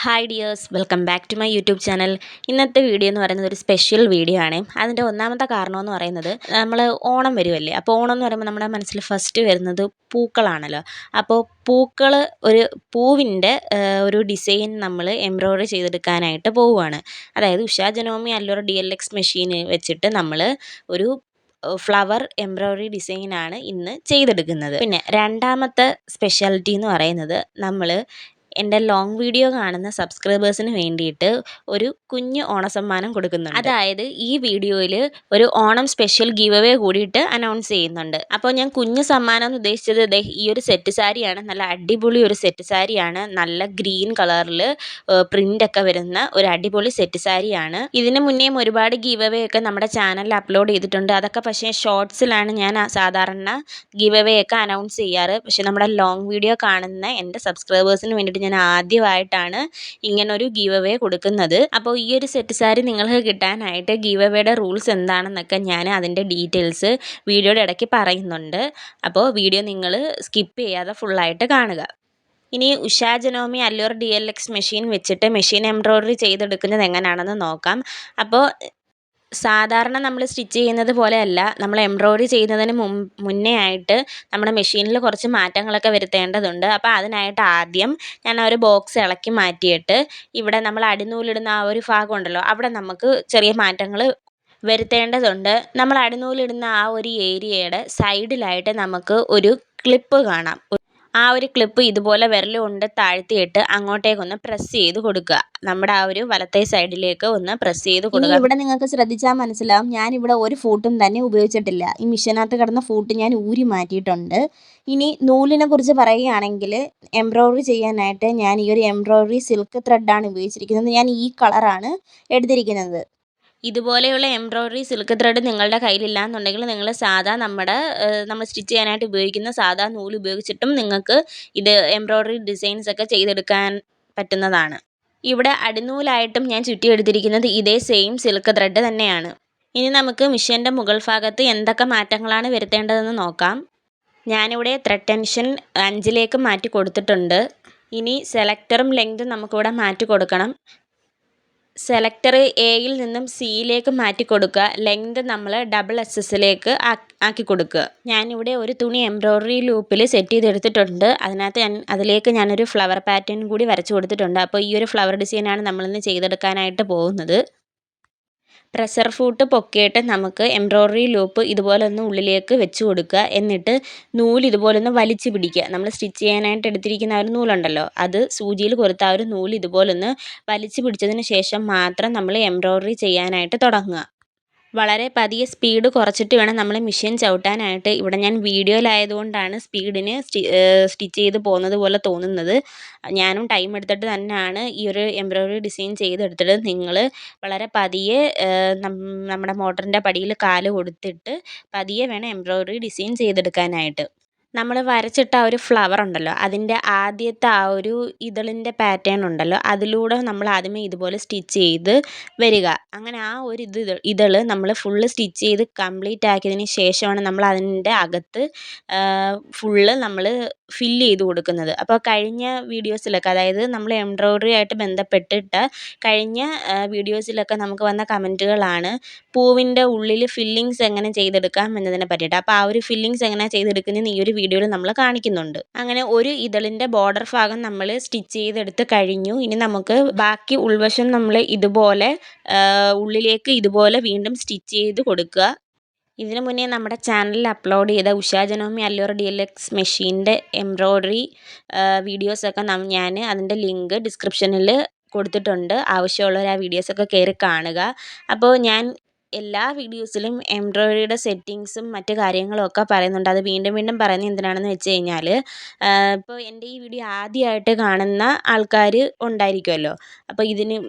Hi dears, welcome back to my YouTube channel. ഇന്നത്തെ video എന്ന് പറയുന്നത് ഒരു സ്പെഷ്യൽ വീഡിയോ ആണ്. അതിൻ്റെ ഒന്നാമത്തെ കാരണം എന്ന് പറയുന്നത് നമ്മൾ ഓണം വരുമല്ലേ. അപ്പോൾ ഓണം എന്ന് പറയുമ്പോൾ നമ്മുടെ മനസ്സിൽ ഫസ്റ്റ് വരുന്നത് പൂക്കളാണല്ലോ. അപ്പോൾ പൂക്കൾ ഒരു പൂവിൻ്റെ ഒരു ഡിസൈൻ നമ്മൾ എംബ്രോയ്ഡറി ചെയ്തെടുക്കാനായിട്ട് പോവുകയാണ്. അതായത് ഉഷാ ജനോമി അല്ലൂർ DLX മെഷീൻ വെച്ചിട്ട് നമ്മൾ ഒരു ഫ്ലവർ എംബ്രോയ്ഡറി ഡിസൈനാണ് ഇന്ന് ചെയ്തെടുക്കുന്നത്. പിന്നെ രണ്ടാമത്തെ സ്പെഷ്യാലിറ്റി എന്ന് പറയുന്നത് നമ്മൾ എൻ്റെ ലോങ് വീഡിയോ കാണുന്ന സബ്സ്ക്രൈബേഴ്സിന് വേണ്ടിയിട്ട് ഒരു കുഞ്ഞ് ഓണസമ്മാനം കൊടുക്കുന്നുണ്ട്. അതായത് ഈ വീഡിയോയിൽ ഒരു ഓണം സ്പെഷ്യൽ ഗീവ് അവേ കൂടിയിട്ട് അനൗൺസ് ചെയ്യുന്നുണ്ട്. അപ്പോൾ ഞാൻ കുഞ്ഞ് സമ്മാനം എന്ന് ഉദ്ദേശിച്ചത് ഈ ഒരു സെറ്റ് സാരിയാണ്. നല്ല അടിപൊളി ഒരു സെറ്റ് സാരിയാണ്. നല്ല ഗ്രീൻ കളറിൽ പ്രിൻ്റൊക്കെ വരുന്ന ഒരു അടിപൊളി സെറ്റ് സാരിയാണ്. ഇതിന് മുന്നേയും ഒരുപാട് ഗീവ് അവേ ഒക്കെ നമ്മുടെ ചാനലിൽ അപ്ലോഡ് ചെയ്തിട്ടുണ്ട്. അതൊക്കെ പക്ഷേ ഷോർട്സിലാണ് ഞാൻ സാധാരണ ഗീവ് അവേ ഒക്കെ അനൗൺസ് ചെയ്യാറ്. പക്ഷേ നമ്മുടെ ലോങ് വീഡിയോ കാണുന്ന എൻ്റെ സബ്സ്ക്രൈബേഴ്സിന് വേണ്ടിയിട്ട് ഞാൻ ആദ്യമായിട്ടാണ് ഇങ്ങനൊരു ഗീവ് അവേ കൊടുക്കുന്നത്. അപ്പോൾ ഈ ഒരു സെറ്റ് സാരി നിങ്ങൾക്ക് കിട്ടാനായിട്ട് ഗീവ് അവേയുടെ റൂൾസ് എന്താണെന്നൊക്കെ ഞാൻ അതിൻ്റെ ഡീറ്റെയിൽസ് വീഡിയോയുടെ ഇടയ്ക്ക് പറയുന്നുണ്ട്. അപ്പോൾ വീഡിയോ നിങ്ങൾ സ്കിപ്പ് ചെയ്യാതെ ഫുള്ളായിട്ട് കാണുക. ഇനി ഉഷാ ജനോമി അല്ലൂർ DLX മെഷീൻ വെച്ചിട്ട് മെഷീൻ എംബ്രോയ്ഡറി ചെയ്തെടുക്കുന്നത് എങ്ങനെയാണെന്ന് നോക്കാം. അപ്പോൾ സാധാരണ നമ്മൾ സ്റ്റിച്ച് ചെയ്യുന്നത് പോലെയല്ല, നമ്മൾ എംബ്രോയ്ഡറി ചെയ്യുന്നതിന് മുന്നേ ആയിട്ട് നമ്മുടെ മെഷീനിൽ കുറച്ച് മാറ്റങ്ങളൊക്കെ വരുത്തേണ്ടതുണ്ട്. അപ്പോൾ അതിനായിട്ട് ആദ്യം ഞാൻ ആ ഒരു ബോക്സ് ഇളക്കി മാറ്റിയിട്ട് ഇവിടെ നമ്മൾ അടിനൂലിടുന്ന ആ ഒരു ഭാഗം ഉണ്ടല്ലോ, അവിടെ നമുക്ക് ചെറിയ മാറ്റങ്ങൾ വരുത്തേണ്ടതുണ്ട്. നമ്മൾ അടിനൂലിടുന്ന ആ ഒരു ഏരിയയുടെ സൈഡിലായിട്ട് നമുക്ക് ഒരു ക്ലിപ്പ് കാണാം. ആ ഒരു ക്ലിപ്പ് ഇതുപോലെ വിരൽ കൊണ്ട് താഴ്ത്തിയിട്ട് അങ്ങോട്ടേക്കൊന്ന് പ്രസ് ചെയ്ത് കൊടുക്കുക. നമ്മുടെ ആ ഒരു വലത്തെ സൈഡിലേക്ക് ഒന്ന് പ്രസ് ചെയ്ത് കൊടുക്കുക. ഇവിടെ നിങ്ങൾക്ക് ശ്രദ്ധിച്ചാൽ മനസ്സിലാവും, ഞാനിവിടെ ഒരു ഫൂട്ടും തന്നെ ഉപയോഗിച്ചിട്ടില്ല. ഈ മിഷീനകത്ത് കിടന്ന ഫൂട്ട് ഞാൻ ഊരി മാറ്റിയിട്ടുണ്ട്. ഇനി നൂലിനെ കുറിച്ച് പറയുകയാണെങ്കിൽ എംബ്രോയ്ഡറി ചെയ്യാനായിട്ട് ഞാൻ ഈ ഒരു എംബ്രോയ്ഡറി സിൽക്ക് ത്രെഡാണ് ഉപയോഗിച്ചിരിക്കുന്നത്. ഞാൻ ഈ കളറാണ് എടുത്തിരിക്കുന്നത്. ഇതുപോലെയുള്ള എംബ്രോയ്ഡറി സിൽക്ക് ത്രെഡ് നിങ്ങളുടെ കയ്യിലില്ല എന്നുണ്ടെങ്കിൽ നിങ്ങൾ സാധാ നമ്മൾ സ്റ്റിച്ച് ചെയ്യാനായിട്ട് ഉപയോഗിക്കുന്ന സാധാ നൂല് ഉപയോഗിച്ചിട്ടും നിങ്ങൾക്ക് ഇത് എംബ്രോയ്ഡറി ഡിസൈൻസ് ഒക്കെ ചെയ്തെടുക്കാൻ പറ്റുന്നതാണ്. ഇവിടെ അടിനൂലായിട്ടും ഞാൻ ചുറ്റിയെടുത്തിരിക്കുന്നത് ഇതേ സെയിം സിൽക്ക് ത്രെഡ് തന്നെയാണ്. ഇനി നമുക്ക് മിഷീൻ്റെ മുകൾ ഭാഗത്ത് എന്തൊക്കെ മാറ്റങ്ങളാണ് വരുത്തേണ്ടതെന്ന് നോക്കാം. ഞാനിവിടെ ത്രെഡ് ടെൻഷൻ 5ലേക്ക് മാറ്റി കൊടുത്തിട്ടുണ്ട്. ഇനി സെലക്ടറും ലെങ്തും നമുക്കിവിടെ മാറ്റി കൊടുക്കണം. സെലക്ടർ എയിൽ നിന്നും സിയിലേക്ക് മാറ്റി കൊടുക്കുക. ലെങ്ത് നമ്മൾ XXLലേക്ക് ആക്കി കൊടുക്കുക. ഞാനിവിടെ ഒരു തുണി എംബ്രോയ്ഡറി ലൂപ്പിൽ സെറ്റ് ചെയ്തെടുത്തിട്ടുണ്ട്. അതിലേക്ക് ഞാനൊരു ഫ്ലവർ പാറ്റേൺ കൂടി വരച്ചു കൊടുത്തിട്ടുണ്ട്. അപ്പോൾ ഈ ഒരു ഫ്ലവർ ഡിസൈനാണ് നമ്മളിന്ന് ചെയ്തെടുക്കാനായിട്ട് പോകുന്നത്. പ്രഷർ ഫൂട്ട് പൊക്കിയിട്ട് നമുക്ക് എംബ്രോയ്ഡറി ലൂപ്പ് ഇതുപോലെ ഒന്ന് ഉള്ളിലേക്ക് വെച്ച് കൊടുക്കുക. എന്നിട്ട് നൂല് ഇതുപോലെ ഒന്ന് വലിച്ചു പിടിക്കുക. നമ്മൾ സ്റ്റിച്ച് ചെയ്യാനായിട്ട് എടുത്തിരിക്കുന്ന ആ ഒരു നൂലുണ്ടല്ലോ, അത് സൂചിയിൽ കൊടുത്ത ആ ഒരു നൂല് ഇതുപോലെ ഒന്ന് വലിച്ചു പിടിച്ചതിന് ശേഷം മാത്രം നമ്മൾ എംബ്രോയ്ഡറി ചെയ്യാനായിട്ട് തുടങ്ങുക. വളരെ പതിയെ സ്പീഡ് കുറച്ചിട്ട് വേണം നമ്മൾ മെഷീൻ ചവിട്ടാനായിട്ട്. ഇവിടെ ഞാൻ വീഡിയോയിലായതുകൊണ്ടാണ് സ്പീഡിന് സ്റ്റിച്ച് ചെയ്ത് പോകുന്നത് പോലെ തോന്നുന്നത്. ഞാനും ടൈം എടുത്തിട്ട് തന്നെയാണ് ഈ ഒരു എംബ്രോയ്ഡറി ഡിസൈൻ ചെയ്തെടുത്തിട്ട്. നിങ്ങൾ വളരെ പതിയെ നമ്മുടെ മോട്ടറിൻ്റെ പടിയിൽ കാല് കൊടുത്തിട്ട് പതിയെ വേണം എംബ്രോയ്ഡറി ഡിസൈൻ ചെയ്തെടുക്കാനായിട്ട്. നമ്മൾ വരച്ചിട്ട ആ ഒരു ഫ്ലവർ ഉണ്ടല്ലോ, അതിൻ്റെ ആദ്യത്തെ ആ ഒരു ഇതളിൻ്റെ പാറ്റേൺ ഉണ്ടല്ലോ, അതിലൂടെ നമ്മൾ ആദ്യമേ ഇതുപോലെ സ്റ്റിച്ച് ചെയ്ത് വരിക. അങ്ങനെ ആ ഒരു ഇതൾ നമ്മൾ ഫുള്ള് സ്റ്റിച്ച് ചെയ്ത് കംപ്ലീറ്റ് ആക്കിയതിന് ശേഷമാണ് നമ്മൾ അതിൻ്റെ അകത്ത് ഫുള്ള് നമ്മൾ ഫില്ല് ചെയ്ത് കൊടുക്കുന്നത്. അപ്പോൾ കഴിഞ്ഞ വീഡിയോസിലൊക്കെ, അതായത് നമ്മൾ എംബ്രോയ്ഡറി ആയിട്ട് ബന്ധപ്പെട്ടിട്ട് കഴിഞ്ഞ വീഡിയോസിലൊക്കെ നമുക്ക് വന്ന കമൻറ്റുകളാണ് പൂവിൻ്റെ ഉള്ളിൽ ഫില്ലിങ്സ് എങ്ങനെ ചെയ്തെടുക്കാം എന്നതിനെ പറ്റിയിട്ട്. അപ്പോൾ ആ ഒരു ഫില്ലിങ്സ് എങ്ങനെ ചെയ്തെടുക്കുന്നതെന്ന് ഈ ഒരു വീഡിയോയിൽ നമ്മൾ കാണിക്കുന്നുണ്ട്. അങ്ങനെ ഒരു ഇതളിൻ്റെ ബോർഡർ ഭാഗം നമ്മൾ സ്റ്റിച്ച് ചെയ്തെടുത്ത് കഴിഞ്ഞു. ഇനി നമുക്ക് ബാക്കി ഉൾവശം നമ്മൾ ഇതുപോലെ ഉള്ളിലേക്ക് ഇതുപോലെ വീണ്ടും സ്റ്റിച്ച് ചെയ്ത് കൊടുക്കുക. ഇതിനു മുന്നേ നമ്മുടെ ചാനലിൽ അപ്ലോഡ് ചെയ്ത ഉഷാ ജനോമി അല്ലൂർ DLX മെഷീൻ്റെ എംബ്രോയ്ഡറി വീഡിയോസൊക്കെ ഞാൻ അതിൻ്റെ ലിങ്ക് ഡിസ്ക്രിപ്ഷനിൽ കൊടുത്തിട്ടുണ്ട്. ആവശ്യമുള്ളവർ ആ വീഡിയോസൊക്കെ കയറി കാണുക. അപ്പോൾ ഞാൻ എല്ലാ വീഡിയോസിലും എംബ്രോയ്ഡറിയുടെ സെറ്റിങ്സും മറ്റു കാര്യങ്ങളും ഒക്കെ പറയുന്നുണ്ട്. അത് വീണ്ടും വീണ്ടും പറയുന്നത് എന്തിനാണെന്ന് വെച്ച് കഴിഞ്ഞാൽ, ഇപ്പോൾ എൻ്റെ ഈ വീഡിയോ ആദ്യമായിട്ട് കാണുന്ന ആൾക്കാർ ഉണ്ടായിരിക്കുമല്ലോ. അപ്പോൾ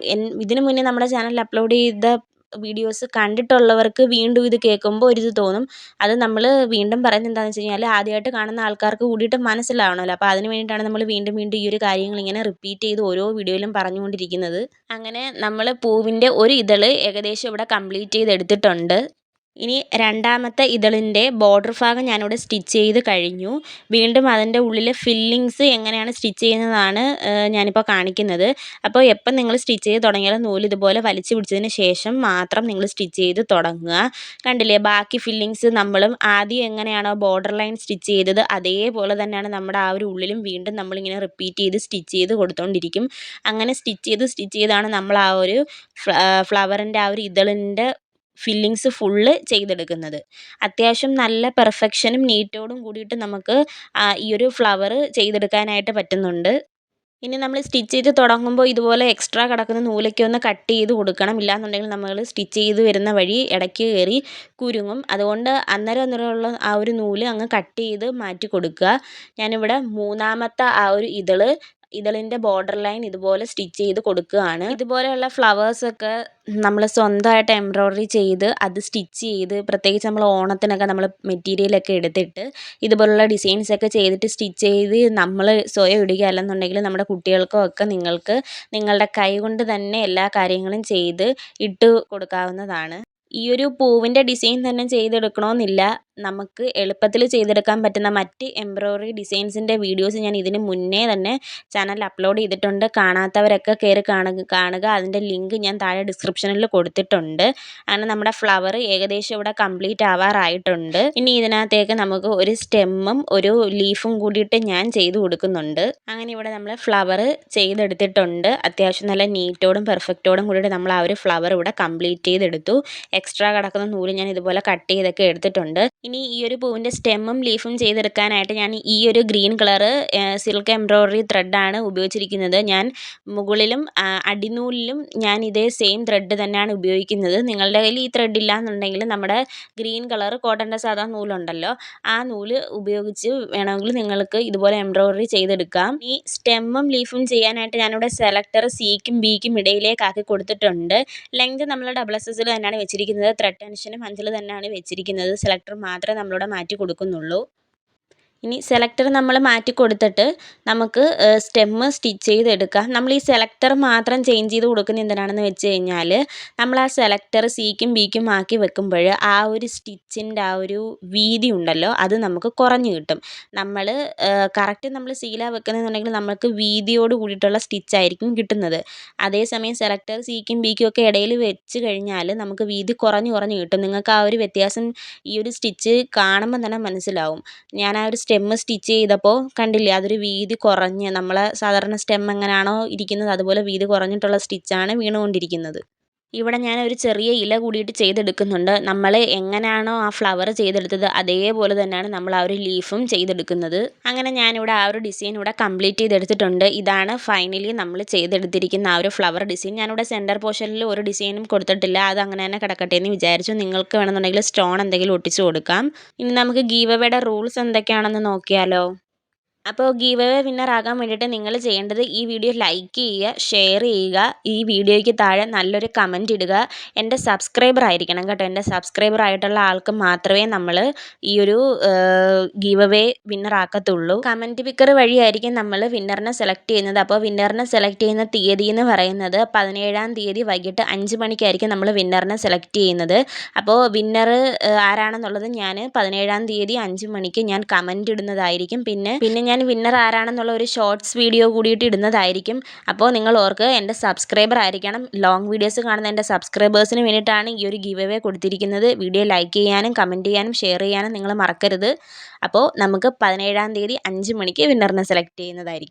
ഇതിന് മുന്നേ നമ്മുടെ ചാനലിൽ അപ്ലോഡ് ചെയ്ത വീഡിയോസ് കണ്ടിട്ടുള്ളവർക്ക് വീണ്ടും ഇത് കേൾക്കുമ്പോൾ ഒരിത് തോന്നും. അത് നമ്മൾ വീണ്ടും പറയുന്നത് എന്താണെന്ന് വെച്ച് കഴിഞ്ഞാൽ, ആദ്യമായിട്ട് കാണുന്ന ആൾക്കാർക്ക് കൂടിയിട്ട് മനസ്സിലാവണമല്ലോ. അപ്പോൾ അതിന് വേണ്ടിയിട്ടാണ് നമ്മൾ വീണ്ടും വീണ്ടും ഈ ഒരു കാര്യങ്ങൾ ഇങ്ങനെ റിപ്പീറ്റ് ചെയ്ത് ഓരോ വീഡിയോയിലും പറഞ്ഞുകൊണ്ടിരിക്കുന്നത്. അങ്ങനെ നമ്മൾ പൂവിൻ്റെ ഒരു ഇതൾ ഏകദേശം ഇവിടെ കംപ്ലീറ്റ് ചെയ്തെടുത്തിട്ടുണ്ട്. ഇനി രണ്ടാമത്തെ ഇതളിൻ്റെ ബോർഡർ ഭാഗം ഞാനിവിടെ സ്റ്റിച്ച് ചെയ്ത് കഴിഞ്ഞു. വീണ്ടും അതിൻ്റെ ഉള്ളിൽ ഫില്ലിങ്സ് എങ്ങനെയാണ് സ്റ്റിച്ച് ചെയ്യുന്നതാണ് ഞാനിപ്പോൾ കാണിക്കുന്നത്. അപ്പോൾ എപ്പം നിങ്ങൾ സ്റ്റിച്ച് ചെയ്ത് തുടങ്ങിയാലും നൂല് ഇതുപോലെ വലിച്ചു പിടിച്ചതിന് ശേഷം മാത്രം നിങ്ങൾ സ്റ്റിച്ച് ചെയ്ത് തുടങ്ങുക. കണ്ടില്ലേ, ബാക്കി ഫില്ലിങ്സ് നമ്മളും ആദ്യം എങ്ങനെയാണോ ബോർഡർ ലൈൻ സ്റ്റിച്ച് ചെയ്തത് അതേപോലെ തന്നെയാണ് നമ്മുടെ ആ ഒരു ഉള്ളിലും വീണ്ടും നമ്മളിങ്ങനെ റിപ്പീറ്റ് ചെയ്ത് സ്റ്റിച്ച് ചെയ്ത് കൊടുത്തുകൊണ്ടിരിക്കും. അങ്ങനെ സ്റ്റിച്ച് ചെയ്താണ് നമ്മൾ ആ ഒരു ഫ്ലവറിൻ്റെ ആ ഒരു ഇതളിൻ്റെ ഫില്ലിങ്സ് ഫുള്ള് ചെയ്തെടുക്കുന്നത്. അത്യാവശ്യം നല്ല പെർഫെക്ഷനും നീറ്റോടും കൂടിയിട്ട് നമുക്ക് ഈ ഒരു ഫ്ലവർ ചെയ്തെടുക്കാനായിട്ട് പറ്റുന്നുണ്ട്. ഇനി നമ്മൾ സ്റ്റിച്ച് ചെയ്ത് തുടങ്ങുമ്പോൾ ഇതുപോലെ എക്സ്ട്രാ കിടക്കുന്ന നൂലൊക്കെ ഒന്ന് കട്ട് ചെയ്ത് കൊടുക്കണം. ഇല്ലാന്നുണ്ടെങ്കിൽ നമ്മൾ സ്റ്റിച്ച് ചെയ്ത് വരുന്ന വഴി ഇടയ്ക്ക് കയറി കുരുങ്ങും. അതുകൊണ്ട് അന്നേരമുള്ള ആ ഒരു നൂല് അങ്ങ് കട്ട് ചെയ്ത് മാറ്റി കൊടുക്കുക. ഞാനിവിടെ മൂന്നാമത്തെ ആ ഒരു ഇതളിൻ്റെ ബോർഡർ ലൈൻ ഇതുപോലെ സ്റ്റിച്ച് ചെയ്ത് കൊടുക്കുകയാണ്. ഇതുപോലെയുള്ള ഫ്ലവേഴ്സൊക്കെ നമ്മൾ സ്വന്തമായിട്ട് എംബ്രോയ്ഡറി ചെയ്ത് അത് സ്റ്റിച്ച് ചെയ്ത്, പ്രത്യേകിച്ച് നമ്മൾ ഓണത്തിനൊക്കെ നമ്മൾ മെറ്റീരിയലൊക്കെ എടുത്തിട്ട് ഇതുപോലുള്ള ഡിസൈൻസൊക്കെ ചെയ്തിട്ട് സ്റ്റിച്ച് ചെയ്ത് നമ്മൾ സ്വയം ഇടുക, അല്ലെന്നുണ്ടെങ്കിൽ നമ്മുടെ കുട്ടികൾക്കോ ഒക്കെ നിങ്ങൾക്ക് നിങ്ങളുടെ കൈ കൊണ്ട് തന്നെ എല്ലാ കാര്യങ്ങളും ചെയ്ത് ഇട്ട് കൊടുക്കാവുന്നതാണ്. ഈ ഒരു പൂവിൻ്റെ ഡിസൈൻ തന്നെ ചെയ്തെടുക്കണമെന്നില്ല. നമുക്ക് എളുപ്പത്തിൽ ചെയ്തെടുക്കാൻ പറ്റുന്ന മറ്റ് എംബ്രോയ്ഡറി ഡിസൈൻസിൻ്റെ വീഡിയോസ് ഞാൻ ഇതിന് മുന്നേ തന്നെ ചാനലിൽ അപ്ലോഡ് ചെയ്തിട്ടുണ്ട്. കാണാത്തവരൊക്കെ കയറി കാണുക. അതിൻ്റെ ലിങ്ക് ഞാൻ താഴെ ഡിസ്ക്രിപ്ഷനിൽ കൊടുത്തിട്ടുണ്ട്. അങ്ങനെ നമ്മുടെ ഫ്ലവർ ഏകദേശം ഇവിടെ കംപ്ലീറ്റ് ആവാറായിട്ടുണ്ട്. ഇനി ഇതിനകത്തേക്ക് നമുക്ക് ഒരു സ്റ്റെമ്മും ഒരു ലീഫും കൂടിയിട്ട് ഞാൻ ചെയ്ത് കൊടുക്കുന്നുണ്ട്. അങ്ങനെ ഇവിടെ നമ്മൾ ഫ്ലവർ ചെയ്തെടുത്തിട്ടുണ്ട്. അത്യാവശ്യം നല്ല നീറ്റോടും പെർഫെക്റ്റോടും കൂടിയിട്ട് നമ്മൾ ആ ഒരു ഫ്ലവർ ഇവിടെ കംപ്ലീറ്റ് ചെയ്തെടുത്തു. എക്സ്ട്രാ കിടക്കുന്ന നൂല് ഞാൻ ഇതുപോലെ കട്ട് ചെയ്തൊക്കെ എടുത്തിട്ടുണ്ട്. ഇനി ഈ ഒരു പൂവിൻ്റെ സ്റ്റെമ്മും ലീഫും ചെയ്തെടുക്കാനായിട്ട് ഞാൻ ഈ ഒരു ഗ്രീൻ കളറ് സിൽക്ക് എംബ്രോയ്ഡറി ത്രെഡാണ് ഉപയോഗിച്ചിരിക്കുന്നത്. ഞാൻ മുകളിലും അടിനൂലിലും ഞാൻ ഇതേ സെയിം ത്രെഡ് തന്നെയാണ് ഉപയോഗിക്കുന്നത്. നിങ്ങളുടെ കയ്യിൽ ഈ ത്രെഡ് ഇല്ലാന്നുണ്ടെങ്കിൽ നമ്മുടെ ഗ്രീൻ കളർ കോട്ടൻ്റെ സാധാ നൂലുണ്ടല്ലോ, ആ നൂല് ഉപയോഗിച്ച് വേണമെങ്കിൽ നിങ്ങൾക്ക് ഇതുപോലെ എംബ്രോയ്ഡറി ചെയ്തെടുക്കാം. ഈ സ്റ്റെമ്മും ലീഫും ചെയ്യാനായിട്ട് ഞാനിവിടെ സെലക്ടർ സിക്കും ബിക്കും ഇടയിലേക്കാക്കി കൊടുത്തിട്ടുണ്ട്. ലെങ്ത് നമ്മൾ ഡബിൾ എക്സസിൽ തന്നെയാണ് വെച്ചിരിക്കുന്നത്. ത്രെഡ് ടെൻഷനും 5 തന്നെയാണ് വെച്ചിരിക്കുന്നത്. സെലക്ടർ മാത്രമേ നമ്മളിവിടെ മാറ്റി കൊടുക്കുന്നുള്ളൂ. ഇനി സെലക്ടർ നമ്മൾ മാറ്റി കൊടുത്തിട്ട് നമുക്ക് സ്റ്റെമ്മ് സ്റ്റിച്ച് ചെയ്തെടുക്കാം. നമ്മൾ ഈ സെലക്ടർ മാത്രം ചേഞ്ച് ചെയ്ത് കൊടുക്കുന്നത് എന്തിനാണെന്ന് വെച്ച് കഴിഞ്ഞാൽ, നമ്മൾ ആ സെലക്ടർ സിക്കും ബിക്കും ആക്കി വെക്കുമ്പോൾ ആ ഒരു സ്റ്റിച്ചിൻ്റെ ആ ഒരു വീതി ഉണ്ടല്ലോ, അത് നമുക്ക് കുറഞ്ഞ് കിട്ടും. നമ്മൾ കറക്റ്റ് നമ്മൾ സീലാ വെക്കുന്നതെന്നുണ്ടെങ്കിൽ നമുക്ക് വീതിയോട് കൂടിയിട്ടുള്ള സ്റ്റിച്ചായിരിക്കും കിട്ടുന്നത്. അതേസമയം സെലക്ടർ സിക്കും ബിക്കും ഒക്കെ ഇടയിൽ വെച്ച് കഴിഞ്ഞാൽ നമുക്ക് വീതി കുറഞ്ഞ് കിട്ടും. നിങ്ങൾക്ക് ആ ഒരു വ്യത്യാസം ഈ ഒരു സ്റ്റിച്ച് കാണുമ്പോൾ തന്നെ മനസ്സിലാവും. ഞാൻ ആ ഒരു സ്റ്റെമ്മ് സ്റ്റിച്ച് ചെയ്തപ്പോൾ കണ്ടില്ലേ, അതൊരു വീതി കുറഞ്ഞ്, നമ്മളെ സാധാരണ സ്റ്റെം എങ്ങനെയാണോ ഇരിക്കുന്നത് അതുപോലെ വീതി കുറഞ്ഞിട്ടുള്ള സ്റ്റിച്ചാണ് വീണുകൊണ്ടിരിക്കുന്നത്. ഇവിടെ ഞാൻ ഒരു ചെറിയ ഇല കൂടിയിട്ട് ചെയ്തെടുക്കുന്നുണ്ട്. നമ്മൾ എങ്ങനെയാണോ ആ ഫ്ലവർ ചെയ്തെടുത്തത് അതേപോലെ തന്നെയാണ് നമ്മൾ ആ ഒരു ലീഫും ചെയ്തെടുക്കുന്നത്. അങ്ങനെ ഞാനിവിടെ ആ ഒരു ഡിസൈൻ ഇവിടെ കംപ്ലീറ്റ് ചെയ്തെടുത്തിട്ടുണ്ട്. ഇതാണ് ഫൈനലി നമ്മൾ ചെയ്തെടുത്തിരിക്കുന്ന ആ ഒരു ഫ്ലവർ ഡിസൈൻ. ഞാനിവിടെ സെൻറ്റർ പോർഷനിൽ ഒരു ഡിസൈനും കൊടുത്തിട്ടില്ല. അത് അങ്ങനെ തന്നെ കിടക്കട്ടെ എന്ന് വിചാരിച്ചു. നിങ്ങൾക്ക് വേണമെന്നുണ്ടെങ്കിൽ സ്റ്റോൺ എന്തെങ്കിലും ഒട്ടിച്ച് കൊടുക്കാം. ഇനി നമുക്ക് ഗീവ് അവേയുടെ റൂൾസ് എന്തൊക്കെയാണെന്ന് നോക്കിയാലോ. അപ്പോൾ ഗീവ് അവേ വിന്നർ ആകാൻ വേണ്ടിയിട്ട് നിങ്ങൾ ചെയ്യേണ്ടത് ഈ വീഡിയോ ലൈക്ക് ചെയ്യുക, ഷെയർ ചെയ്യുക, ഈ വീഡിയോയ്ക്ക് താഴെ നല്ലൊരു കമൻറ്റ് ഇടുക. എൻ്റെ സബ്സ്ക്രൈബർ ആയിരിക്കണം കേട്ടോ. എൻ്റെ സബ്സ്ക്രൈബർ ആയിട്ടുള്ള ആൾക്ക് മാത്രമേ നമ്മൾ ഈ ഒരു ഗീവ് അവേ വിന്നർ ആക്കത്തുള്ളൂ. കമൻറ്റ് പിക്കർ വഴിയായിരിക്കും നമ്മൾ വിന്നറിനെ സെലക്ട് ചെയ്യുന്നത്. അപ്പോൾ വിന്നറിനെ സെലക്ട് ചെയ്യുന്ന തീയതി എന്ന് പറയുന്നത് 17-ാം തീയതി വൈകിട്ട് 5 മണിക്കായിരിക്കും നമ്മൾ വിന്നറിനെ സെലക്ട് ചെയ്യുന്നത്. അപ്പോൾ വിന്നർ ആരാണെന്നുള്ളത് ഞാൻ 17-ാം തീയതി 5 മണിക്ക് ഞാൻ കമൻറ്റ് ഇടുന്നതായിരിക്കും. പിന്നെ ഞാൻ വിന്നർ ആരാണെന്നുള്ള ഒരു ഷോർട്സ് വീഡിയോ കൂടിയിട്ട് ഇടുന്നതായിരിക്കും. അപ്പോൾ നിങ്ങൾ ഓർക്ക് എൻ്റെ സബ്സ്ക്രൈബർ ആയിരിക്കണം. ലോങ് വീഡിയോസ് കാണുന്ന എൻ്റെ സബ്സ്ക്രൈബേഴ്സിന് വേണ്ടിയിട്ടാണ് ഈ ഒരു ഗിവ് അവേ കൊടുത്തിരിക്കുന്നത്. വീഡിയോ ലൈക്ക് ചെയ്യാനും കമൻറ്റ് ചെയ്യാനും ഷെയർ ചെയ്യാനും നിങ്ങൾ മറക്കരുത്. അപ്പോൾ നമുക്ക് 17-ാം തീയതി 5 മണിക്ക് വിന്നറിനെ സെലക്ട് ചെയ്യുന്നതായിരിക്കും.